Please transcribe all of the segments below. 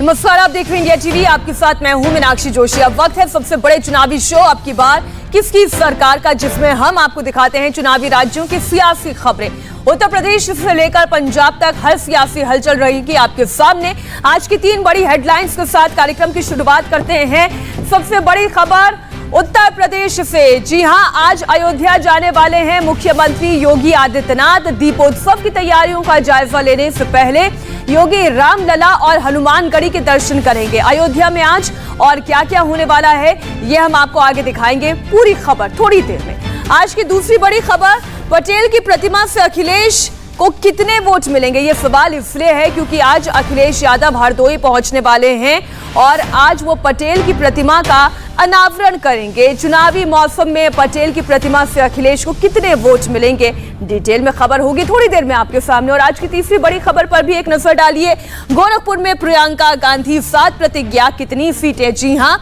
नमस्कार, आप देख रहे हैं इंडिया टीवी। आपके साथ मैं हूं मीनाक्षी जोशी। अब वक्त है सबसे बड़े चुनावी शो अब की बार किसकी सरकार का, जिसमें हम आपको दिखाते हैं चुनावी राज्यों की सियासी खबरें। उत्तर प्रदेश से लेकर पंजाब तक हर सियासी हलचल रहेगी आपके सामने। आज की 3 बड़ी हेडलाइंस के साथ कार्यक्रम की शुरुआत करते हैं। सबसे बड़ी खबर उत्तर प्रदेश से। जी हां, आज अयोध्या जाने वाले हैं मुख्यमंत्री योगी आदित्यनाथ। दीपोत्सव की तैयारियों का जायजा लेने से पहले योगी रामलला और हनुमानगढ़ी के दर्शन करेंगे अयोध्या में आज। और क्या क्या होने वाला है ये हम आपको आगे दिखाएंगे, पूरी खबर थोड़ी देर में। आज की दूसरी बड़ी खबर, पटेल की प्रतिमा से अखिलेश को कितने वोट मिलेंगे। ये सवाल इसलिए है क्योंकि आज अखिलेश यादव हरदोई पहुंचने वाले हैं और आज वो पटेल की प्रतिमा का अनावरण करेंगे। चुनावी मौसम में पटेल की प्रतिमा से अखिलेश को कितने वोट मिलेंगे, डिटेल में खबर होगी थोड़ी देर में आपके सामने। और आज की तीसरी बड़ी खबर पर भी एक नजर डालिए। गोरखपुर में प्रियंका गांधी 7 प्रतिज्ञा, कितनी सीटें। जी हां,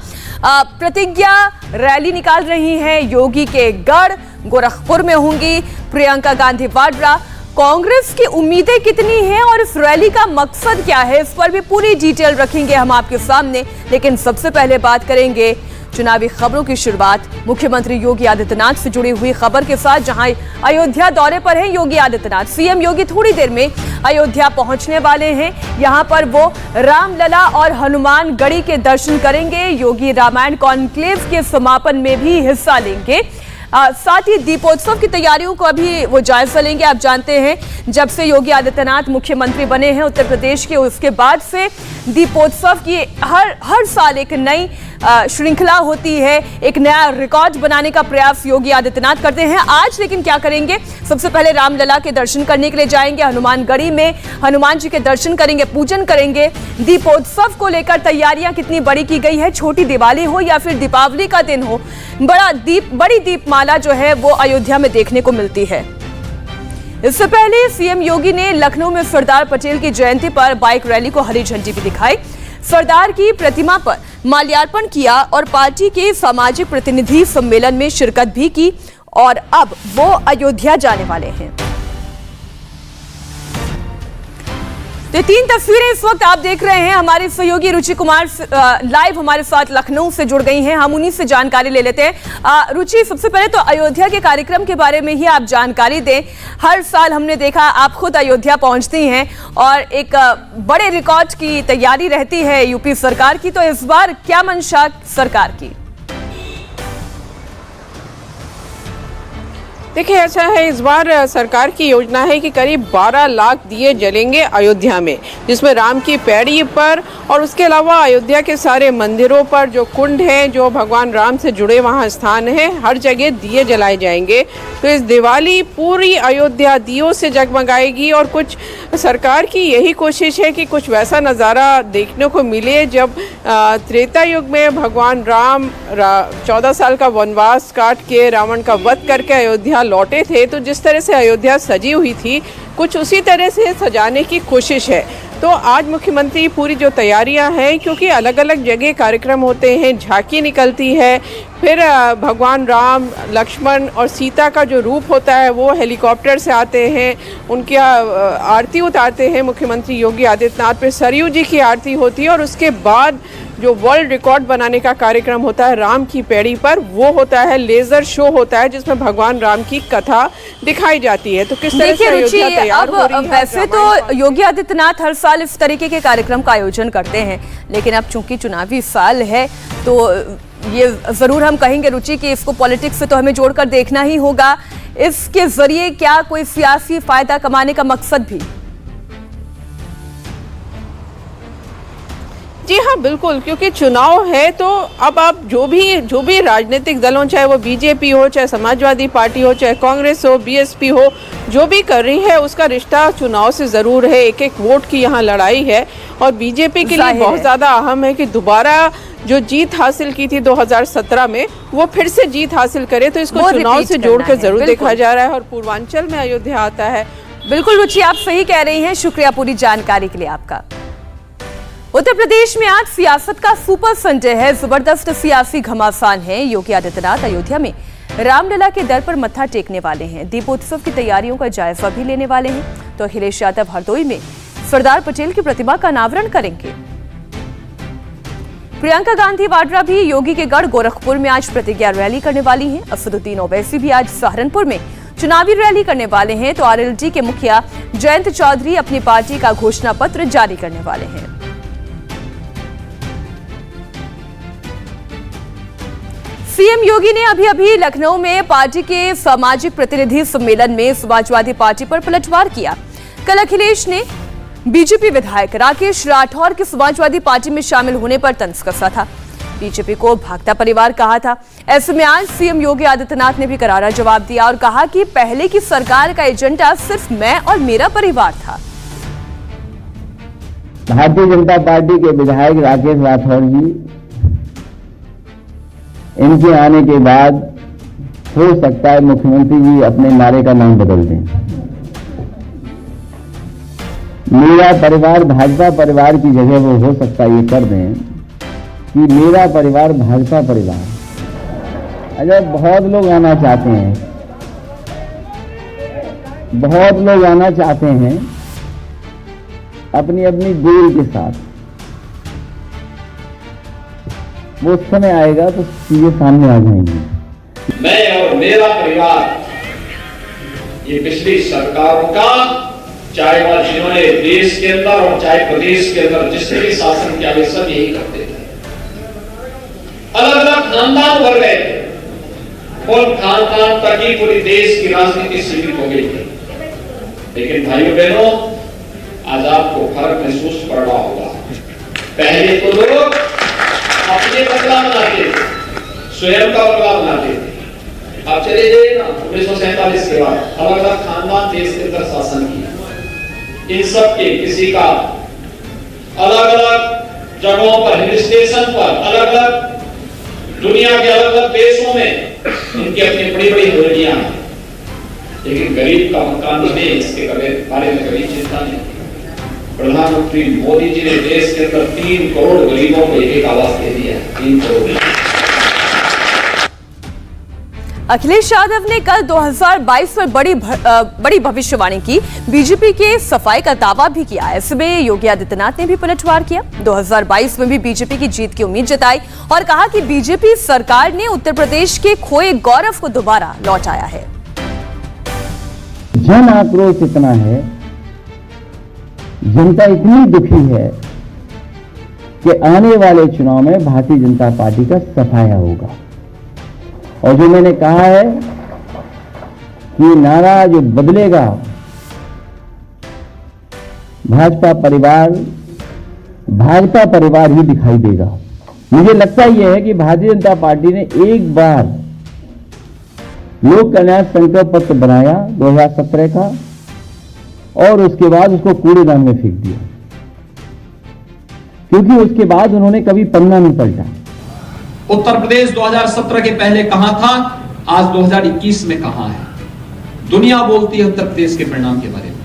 प्रतिज्ञा रैली निकाल रही हैं योगी के गढ़। गोरखपुर में होंगी प्रियंका गांधी वाड्रा। कांग्रेस की उम्मीदें कितनी हैं और इस रैली का मकसद क्या है, इस पर भी पूरी डिटेल रखेंगे हम आपके सामने। लेकिन सबसे पहले बात करेंगे चुनावी खबरों की शुरुआत मुख्यमंत्री योगी आदित्यनाथ से जुड़ी हुई खबर के साथ, जहां अयोध्या दौरे पर हैं योगी आदित्यनाथ। सीएम योगी थोड़ी देर में अयोध्या पहुंचने वाले हैं। यहां पर वो रामलला और हनुमानगढ़ी के दर्शन करेंगे। योगी रामायण कॉन्क्लेव के समापन में भी हिस्सा लेंगे। साथ ही दीपोत्सव की तैयारियों को अभी वो जायजा लेंगे। आप जानते हैं जब से योगी आदित्यनाथ मुख्यमंत्री बने हैं उत्तर प्रदेश के, उसके बाद से दीपोत्सव की हर साल एक नई श्रृंखला होती है, एक नया रिकॉर्ड बनाने का प्रयास योगी आदित्यनाथ करते हैं। आज लेकिन क्या करेंगे, सबसे पहले रामलला के दर्शन करने के लिए जाएंगे हनुमानगढ़ी में, हनुमान जी के दर्शन करेंगे, पूजन करेंगे। दीपोत्सव को लेकर तैयारियां कितनी बड़ी की गई है, छोटी दिवाली हो या फिर दीपावली का दिन हो, बड़ी दीपमाला जो है वो अयोध्या में देखने को मिलती है। इससे पहले सीएम योगी ने लखनऊ में सरदार पटेल की जयंती पर बाइक रैली को हरी झंडी भी दिखाई। सरदार की प्रतिमा पर माल्यार्पण किया और पार्टी के सामाजिक प्रतिनिधि सम्मेलन में शिरकत भी की। और अब वो अयोध्या जाने वाले हैं। तो 3 तस्वीरें इस वक्त आप देख रहे हैं। हमारे सहयोगी रुचि कुमार लाइव हमारे साथ लखनऊ से जुड़ गई हैं। हम उन्हीं से जानकारी ले लेते हैं। रुचि, सबसे पहले तो अयोध्या के कार्यक्रम के बारे में ही आप जानकारी दें। हर साल हमने देखा आप खुद अयोध्या पहुंचती हैं और एक बड़े रिकॉर्ड की तैयारी रहती है यूपी सरकार की, तो इस बार क्या मंशा सरकार की? देखिए, ऐसा है, इस बार सरकार की योजना है कि करीब 12 लाख दिए जलेंगे अयोध्या में, जिसमें राम की पैड़ी पर और उसके अलावा अयोध्या के सारे मंदिरों पर जो कुंड हैं, जो भगवान राम से जुड़े वहाँ स्थान हैं, हर जगह दिए जलाए जाएंगे। तो इस दिवाली पूरी अयोध्या दियों से जगमगाएगी। और कुछ सरकार की यही कोशिश है कि कुछ वैसा नज़ारा देखने को मिले जब त्रेता युग में भगवान राम 14 साल का वनवास काट के रावण का वध करके अयोध्या लौटे थे। तो जिस तरह से अयोध्या सजी हुई थी, कुछ उसी तरह से सजाने की कोशिश है। तो आज मुख्यमंत्री पूरी जो तैयारियां हैं, क्योंकि अलग अलग जगह कार्यक्रम होते हैं, झांकी निकलती है, फिर भगवान राम, लक्ष्मण और सीता का जो रूप होता है वो हेलीकॉप्टर से आते हैं, उनकी आरती उतारते हैं मुख्यमंत्री योगी आदित्यनाथ। पे सरयू जी की आरती होती है और उसके बाद जो वर्ल्ड रिकॉर्ड बनाने का कार्यक्रम होता है राम की पैड़ी पर, वो होता है लेजर शो होता है, जिसमें भगवान राम की कथा दिखाई जाती है। तो किस तरह से अयोध्या तैयार हो रही है। वैसे तो योगी आदित्यनाथ हर साल इस तरीके के कार्यक्रम का आयोजन करते हैं, लेकिन अब चूंकि चुनावी साल है तो ये जरूर हम कहेंगे रुचि कि इसको पॉलिटिक्स से तो हमें जोड़कर देखना ही होगा। इसके जरिए क्या कोई सियासी फायदा कमाने का मकसद भी? जी हाँ, बिल्कुल, क्योंकि चुनाव है तो अब आप जो भी राजनीतिक दल हो, चाहे वो बीजेपी हो, चाहे समाजवादी पार्टी हो, चाहे कांग्रेस हो, बीएसपी हो, जो भी कर रही है उसका रिश्ता चुनाव से ज़रूर है। एक एक वोट की यहाँ लड़ाई है और बीजेपी के लिए बहुत ज़्यादा अहम है कि दोबारा जो जीत हासिल की थी 2017 में, वो फिर से जीत हासिल करे। तो इसको चुनाव से जोड़कर जरूर देखा जा रहा है। और पूर्वांचल में अयोध्या आता है। बिल्कुल रुचि, आप सही कह रही हैं। शुक्रिया पूरी जानकारी के लिए आपका। उत्तर प्रदेश में आज सियासत का सुपर संडे है, जबरदस्त सियासी घमासान है। योगी आदित्यनाथ अयोध्या में रामलला के दर पर मत्था टेकने वाले हैं। दीपोत्सव की तैयारियों का जायजा भी लेने वाले हैं। तो अखिलेश यादव हरदोई में सरदार पटेल की प्रतिमा का अनावरण करेंगे। प्रियंका गांधी वाड्रा भी योगी के गढ़ गोरखपुर में आज प्रतिज्ञा रैली करने वाली हैं। असदुद्दीन ओवैसी भी आज सहारनपुर में चुनावी रैली करने वाले हैं, तो आरएलडी के मुखिया जयंत चौधरी अपनी पार्टी का घोषणा पत्र जारी करने वाले हैं। सीएम योगी ने अभी लखनऊ में पार्टी के सामाजिक प्रतिनिधि सम्मेलन में समाजवादी पार्टी पर पलटवार किया। कल अखिलेश ने बीजेपी विधायक राकेश राठौर के समाजवादी पार्टी में शामिल होने पर तंज कसा था। बीजेपी को भागता परिवार कहा था। ऐसे में आज सीएम योगी आदित्यनाथ ने भी करारा जवाब दिया और कहा कि पहले की सरकार का एजेंडा सिर्फ मैं और मेरा परिवार था। भारतीय जनता पार्टी के विधायक राकेश राठौर जी, इनके आने के बाद हो सकता है मुख्यमंत्री जी अपने नारे का नाम बदल दें। मेरा परिवार भाजपा परिवार की जगह वो हो सकता है ये कर दें कि मेरा परिवार भाजपा परिवार। अच्छा, बहुत लोग आना चाहते हैं, बहुत लोग आना चाहते हैं अपनी अपनी गोल के साथ। वो समय आएगा तो चीजें सामने आ जाएंगी। मैं और मेरा परिवार, ये पिछली सरकारों का, चाहे वह जिन्होंने देश के अंदर और चाहे प्रदेश के अंदर जिसने भी शासन किया, वे सब यही करते थे। अलग अलग खानदान भर गए थे और खानदान तक ही पूरी देश की राजनीति सीमित हो गई थी। लेकिन भाइयों बहनों, आज आपको फर्क महसूस पड़ रहा होगा। पहले तो लोग अपने बदला बनाते थे, स्वयं का बदला बनाते थे। अब चले जाइए ना 1947 के बाद अलग अलग खानदान देश के अंदर शासन किया। इन सब के किसी का अलग अलग जगहों पर, हिल स्टेशन पर, अलग अलग दुनिया के अलग अलग देशों में इनकी अपनी बड़ी बड़ी हवेलियां हैं। लेकिन गरीब का मकान नहीं, इसके बारे में कभी चिंता नहीं। प्रधानमंत्री मोदी जी ने देश के अंदर 3 करोड़ गरीबों को एक आवास दे दिया। 3 करोड़। अखिलेश यादव ने कल 2022 में बड़ी भविष्यवाणी की। बीजेपी के सफाई का दावा भी किया। ऐसे में योगी आदित्यनाथ ने भी पलटवार किया। 2022 में भी बीजेपी की जीत की उम्मीद जताई और कहा कि बीजेपी सरकार ने उत्तर प्रदेश के खोए गौरव को दोबारा लौटाया है। जन आक्रोश इतना है, जनता इतनी दुखी है कि आने वाले चुनाव में भारतीय जनता पार्टी का सफाया होगा। और जो मैंने कहा है कि नारा जो बदलेगा, भाजपा परिवार ही दिखाई देगा। मुझे लगता यह है कि भारतीय जनता पार्टी ने एक बार लोक कल्याण संकल्प पत्र बनाया 2017 का और उसके बाद उसको कूड़ेदान में फेंक दिया, क्योंकि उसके बाद उन्होंने कभी पन्ना नहीं पलटा। उत्तर प्रदेश 2017 के पहले कहां था, आज 2021 में कहां है। दुनिया बोलती है उत्तर प्रदेश के परिणाम के बारे में।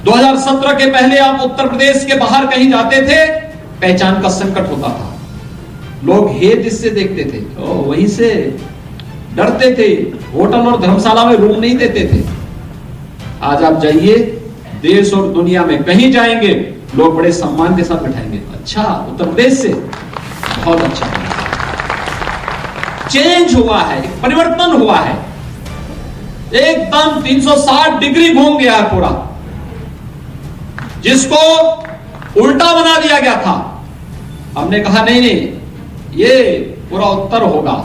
2017 के पहले आप उत्तर प्रदेश के बाहर कहीं जाते थे, पहचान का संकट होता था। लोग हे जिससे देखते थे, वहीं से डरते थे, होटल और धर्मशाला में रूम नहीं देते थे। आज आप जाइए, देश और दुनिया में कहीं जाएंगे, लोग बड़े सम्मान के साथ बैठाएंगे। अच्छा, उत्तर प्रदेश से बहुत अच्छा चेंज हुआ है, परिवर्तन हुआ है, एकदम 360 डिग्री घूम गया है पूरा। जिसको उल्टा बना दिया गया था, हमने कहा नहीं, ये पूरा उत्तर होगा,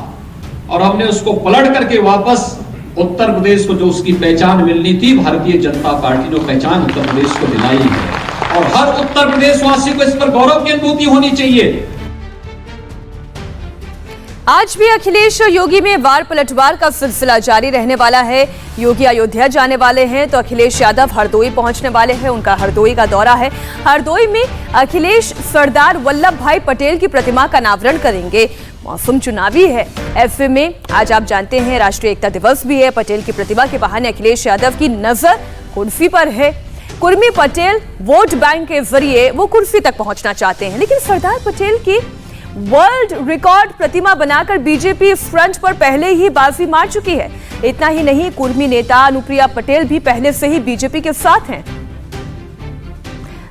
और हमने उसको पलट करके वापस उत्तर प्रदेश को जो उसकी पहचान मिलनी थी, भारतीय जनता पार्टी ने पहचान उत्तर प्रदेश को दिलाई है। और हर उत्तर प्रदेश वासी को इस पर गौरव की अनुभूति होनी चाहिए। आज भी अखिलेश और योगी में वार पलटवार का सिलसिला जारी रहने वाला है। योगी अयोध्या जाने वाले हैं तो अखिलेश यादव हरदोई पहुंचने वाले हैं। उनका हरदोई का दौरा है। हरदोई में अखिलेश सरदार वल्लभ भाई पटेल की प्रतिमा का अनावरण करेंगे। मौसम चुनावी है, ऐसे में आज आप जानते हैं राष्ट्रीय एकता दिवस भी है। पटेल की प्रतिमा के बहाने अखिलेश यादव की नजर कुर्सी पर है। कुर्मी पटेल वोट बैंक के जरिए वो कुर्सी तक पहुंचना चाहते हैं, लेकिन सरदार पटेल की वर्ल्ड रिकॉर्ड प्रतिमा बनाकर बीजेपी इस फ्रंट पर पहले ही बाजी मार चुकी है। इतना ही नहीं, कुर्मी नेता अनुप्रिया पटेल भी पहले से ही बीजेपी के साथ हैं।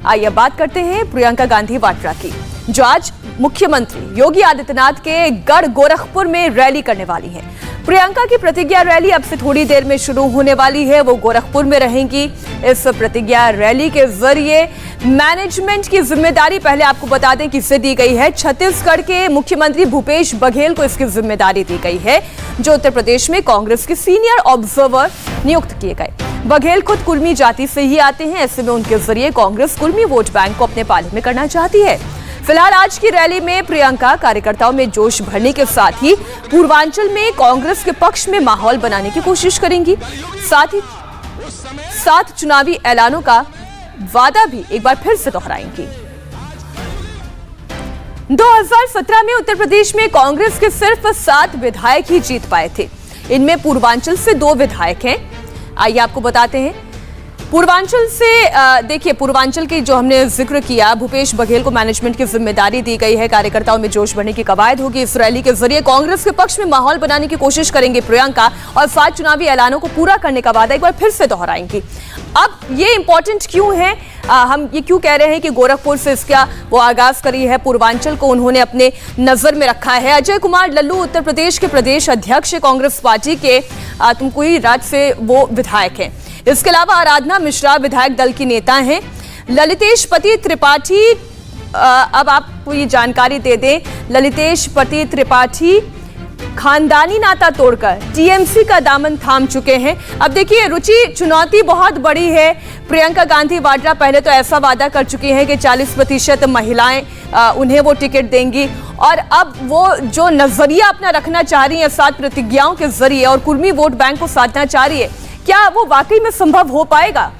आइए बात करते हैं प्रियंका गांधी वाड्रा की। जो आज मुख्यमंत्री योगी आदित्यनाथ के गढ़ गोरखपुर में रैली करने वाली हैं। प्रियंका की प्रतिज्ञा रैली अब से थोड़ी देर में शुरू होने वाली है। वो गोरखपुर में रहेंगी। इस प्रतिज्ञा रैली के जरिए मैनेजमेंट की जिम्मेदारी पहले आपको बता दें किसे दी गई है। छत्तीसगढ़ के मुख्यमंत्री भूपेश बघेल को इसकी जिम्मेदारी दी गई है, जो उत्तर प्रदेश में कांग्रेस के सीनियर ऑब्जर्वर नियुक्त किए गए। बघेल खुद कुर्मी जाति से ही आते हैं, ऐसे में उनके जरिए कांग्रेस कुर्मी वोट बैंक को अपने पाले में करना चाहती है। फिलहाल आज की रैली में प्रियंका कार्यकर्ताओं में जोश भरने के साथ ही पूर्वांचल में कांग्रेस के पक्ष में माहौल बनाने की कोशिश करेंगी। साथ चुनावी ऐलानों का वादा भी एक बार फिर से दोहराएंगी। 2017 में उत्तर प्रदेश में कांग्रेस के सिर्फ 7 विधायक ही जीत पाए थे। इनमें पूर्वांचल से 2 विधायक हैं। आइए आपको बताते हैं। पूर्वांचल से देखिए, पूर्वांचल की जो हमने जिक्र किया, भूपेश बघेल को मैनेजमेंट की जिम्मेदारी दी गई है। कार्यकर्ताओं में जोश भरने की कवायद होगी। इस रैली के जरिए कांग्रेस के पक्ष में माहौल बनाने की कोशिश करेंगे प्रियंका, और 7 चुनावी ऐलानों को पूरा करने का वादा एक बार फिर से दोहराएंगी। अब ये इंपॉर्टेंट क्यों है, हम ये क्यों कह रहे हैं कि गोरखपुर से इसका वो आगाज करी है, पूर्वांचल को उन्होंने अपने नजर में रखा है। अजय कुमार लल्लू उत्तर प्रदेश के प्रदेश अध्यक्ष कांग्रेस पार्टी के तुमकुई राज से वो विधायक हैं। इसके अलावा आराधना मिश्रा विधायक दल की नेता हैं। ललितेश पति त्रिपाठी, अब आपको ये जानकारी दे दें, ललितेश पति त्रिपाठी खानदानी नाता तोड़कर टीएमसी का दामन थाम चुके हैं। अब देखिए रुचि, चुनौती बहुत बड़ी है। प्रियंका गांधी वाड्रा पहले तो ऐसा वादा कर चुकी हैं कि 40% महिलाएं उन्हें वो टिकट देंगी, और अब वो जो नजरिया अपना रखना चाह रही है 7 प्रतिज्ञाओं के जरिए और कुर्मी वोट बैंक को साधना चाह रही है, क्या वो वाकई में संभव हो पाएगा?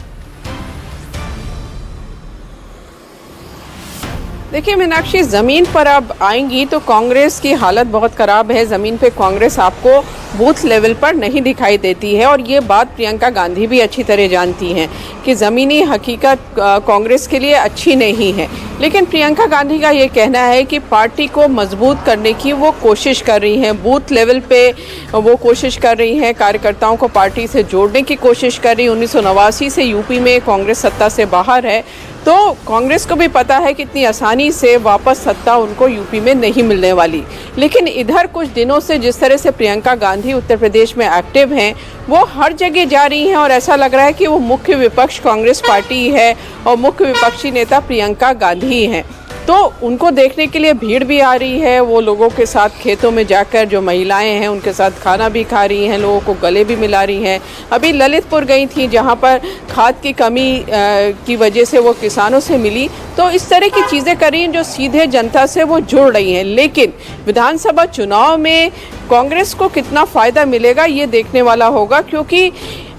देखिए मीनाक्षी, जमीन पर अब आएंगी तो कांग्रेस की हालत बहुत खराब है। जमीन पे कांग्रेस आपको बूथ लेवल पर नहीं दिखाई देती है, और ये बात प्रियंका गांधी भी अच्छी तरह जानती हैं कि ज़मीनी हकीकत कांग्रेस के लिए अच्छी नहीं है। लेकिन प्रियंका गांधी का ये कहना है कि पार्टी को मजबूत करने की वो कोशिश कर रही हैं। बूथ लेवल पे वो कोशिश कर रही हैं, कार्यकर्ताओं को पार्टी से जोड़ने की कोशिश कर रही। 1989 से यूपी में कांग्रेस सत्ता से बाहर है, तो कांग्रेस को भी पता है कि इतनी आसानी से वापस सत्ता उनको यूपी में नहीं मिलने वाली। लेकिन इधर कुछ दिनों से जिस तरह से प्रियंका गांधी उत्तर प्रदेश में एक्टिव हैं, वो हर जगह जा रही हैं, और ऐसा लग रहा है कि वो मुख्य विपक्ष कांग्रेस पार्टी है और मुख्य विपक्षी नेता प्रियंका गांधी हैं। तो उनको देखने के लिए भीड़ भी आ रही है। वो लोगों के साथ खेतों में जाकर, जो महिलाएं हैं उनके साथ खाना भी खा रही हैं, लोगों को गले भी मिला रही हैं। अभी ललितपुर गई थी, जहां पर खाद की कमी की वजह से वो किसानों से मिली। तो इस तरह की चीज़ें कर रही हैं जो सीधे जनता से वो जुड़ रही हैं। लेकिन विधानसभा चुनाव में कांग्रेस को कितना फ़ायदा मिलेगा ये देखने वाला होगा, क्योंकि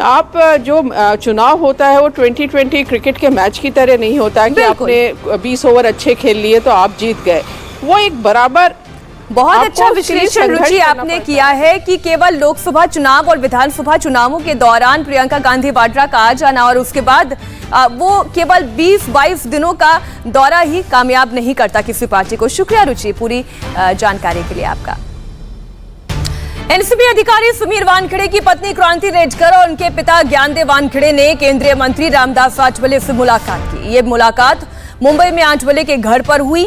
आप जो चुनाव होता है वो 2020 क्रिकेट के मैच की तरह नहीं होता है कि आपने 20 ओवर अच्छे खेल लिए तो आप जीत गए। वो एक बराबर बहुत अच्छा विश्लेषण रुचि आपने किया है कि केवल लोकसभा चुनाव और विधानसभा चुनावों के दौरान प्रियंका गांधी वाड्रा का आ जाना और उसके बाद वो केवल 20-22 दिनों का दौरा ही कामयाब नहीं करता किसी पार्टी को। शुक्रिया रुचि पूरी जानकारी के लिए आपका। एनसीपी अधिकारी सुमीर वानखेड़े की पत्नी क्रांति रेडकर और उनके पिता ज्ञानदेव वानखेड़े ने केंद्रीय मंत्री रामदास आठवले से मुलाकात की। ये मुलाकात मुंबई में आठवले के घर पर हुई।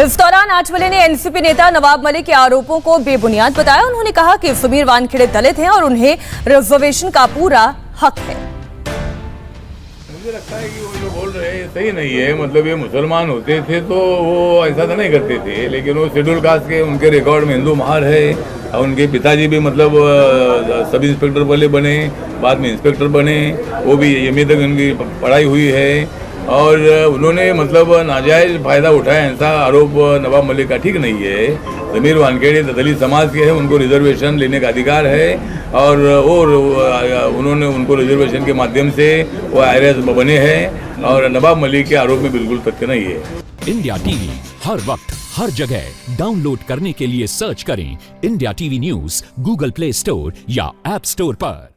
इस दौरान आठवले ने एनसीपी नेता नवाब मलिक के आरोपों को बेबुनियाद बताया। उन्होंने कहा कि सुमीर वानखेड़े दलित हैं और उन्हें रिजर्वेशन का पूरा हक है। मुझे लगता है कि वो जो बोल रहे हैं सही नहीं है। मतलब ये मुसलमान होते थे तो वो ऐसा तो नहीं करते थे, लेकिन वो शेड्यूल कास्ट के उनके रिकॉर्ड में हिंदू महार है। और उनके पिताजी भी मतलब सब इंस्पेक्टर पहले बने, बाद में इंस्पेक्टर बने, वो भी एमए तक उनकी पढ़ाई हुई है। और उन्होंने मतलब नाजायज फायदा उठाया, ऐसा आरोप नवाब मलिक का ठीक नहीं है। सुमीर वानखेड़े दलित समाज के हैं, उनको रिजर्वेशन लेने का अधिकार है, और उन्होंने उनको रिजर्वेशन के माध्यम से वो IRS बने हैं, और नवाब मलिक के आरोप में बिल्कुल तथ्य नहीं है। इंडिया टीवी हर वक्त हर जगह डाउनलोड करने के लिए सर्च करें India TV news Google play store या ऐप स्टोर पर।